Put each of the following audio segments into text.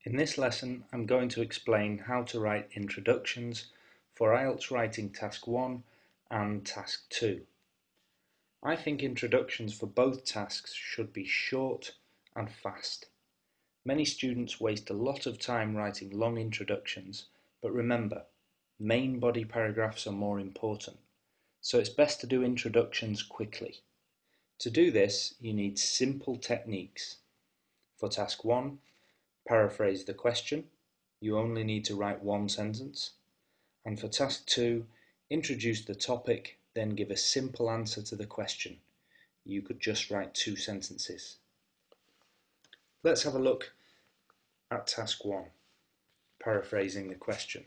In this lesson, I'm going to explain how to write introductions for IELTS Writing Task 1 and Task 2. I think introductions for both tasks should be short and fast. Many students waste a lot of time writing long introductions, but remember, main body paragraphs are more important, so it's best to do introductions quickly. To do this, you need simple techniques. For Task 1, paraphrase the question. You only need to write one sentence. And for Task 2, introduce the topic, then give a simple answer to the question. You could just write 2 sentences. Let's have a look at Task 1, paraphrasing the question.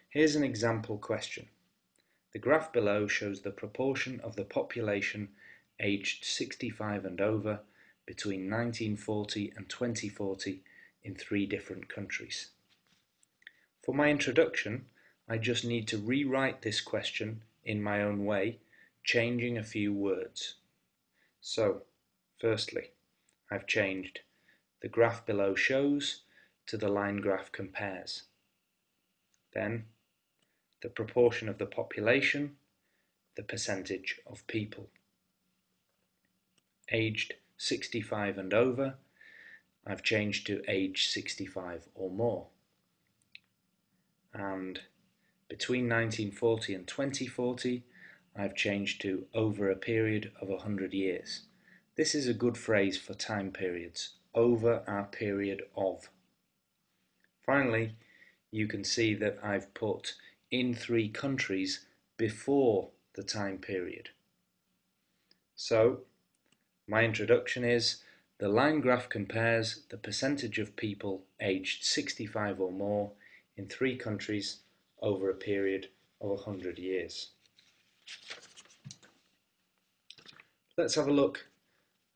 Here's an example question. The graph below shows the proportion of the population aged 65 and over between 1940 and 2040 in 3 different countries. For my introduction, I just need to rewrite this question in my own way, changing a few words. So, firstly, I've changed the graph below shows to the line graph compares. Then, the proportion of the population, the percentage of people. Aged 65 and over, I've changed to age 65 or more. And between 1940 and 2040, I've changed to over a period of 100 years. This is a good phrase for time periods, over a period of. Finally, you can see that I've put in 3 countries before the time period. So, my introduction is, the line graph compares the percentage of people aged 65 or more in 3 countries over a period of 100 years. Let's have a look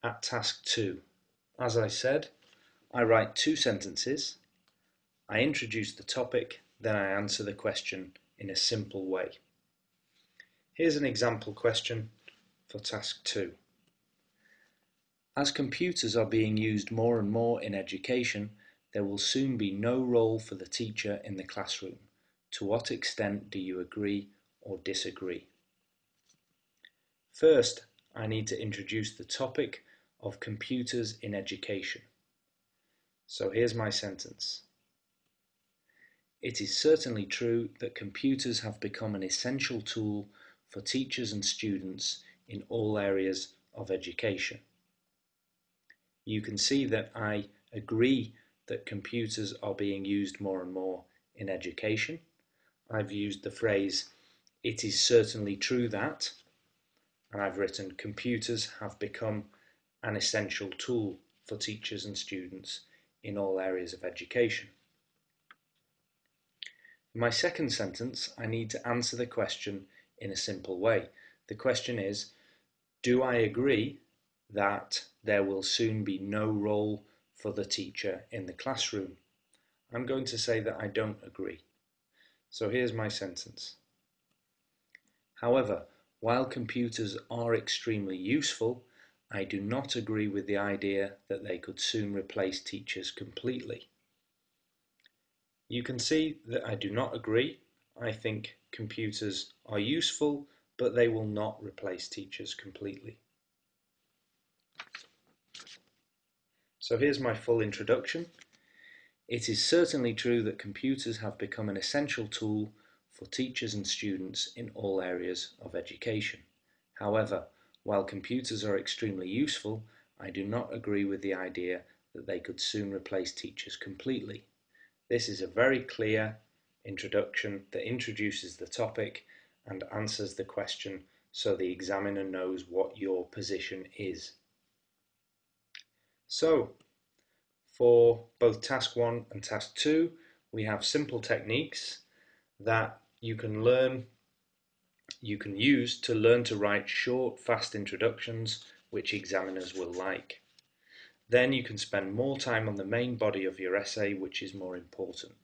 at Task 2. As I said, I write 2 sentences, I introduce the topic, then I answer the question in a simple way. Here's an example question for Task 2. As computers are being used more and more in education, there will soon be no role for the teacher in the classroom. To what extent do you agree or disagree? First, I need to introduce the topic of computers in education. So here's my sentence. It is certainly true that computers have become an essential tool for teachers and students in all areas of education. You can see that I agree that computers are being used more and more in education. I've used the phrase, it is certainly true that, and I've written, computers have become an essential tool for teachers and students in all areas of education. In my second sentence, I need to answer the question in a simple way. The question is, do I agree that there will soon be no role for the teacher in the classroom? I'm going to say that I don't agree. So here's my sentence. However, while computers are extremely useful, I do not agree with the idea that they could soon replace teachers completely. You can see that I do not agree. I think computers are useful, but they will not replace teachers completely. So here's my full introduction. It is certainly true that computers have become an essential tool for teachers and students in all areas of education. However, while computers are extremely useful, I do not agree with the idea that they could soon replace teachers completely. This is a very clear introduction that introduces the topic and answers the question so the examiner knows what your position is. So, for both Task 1 and Task 2, we have simple techniques that you can use to learn to write short, fast introductions which examiners will like. Then you can spend more time on the main body of your essay, which is more important.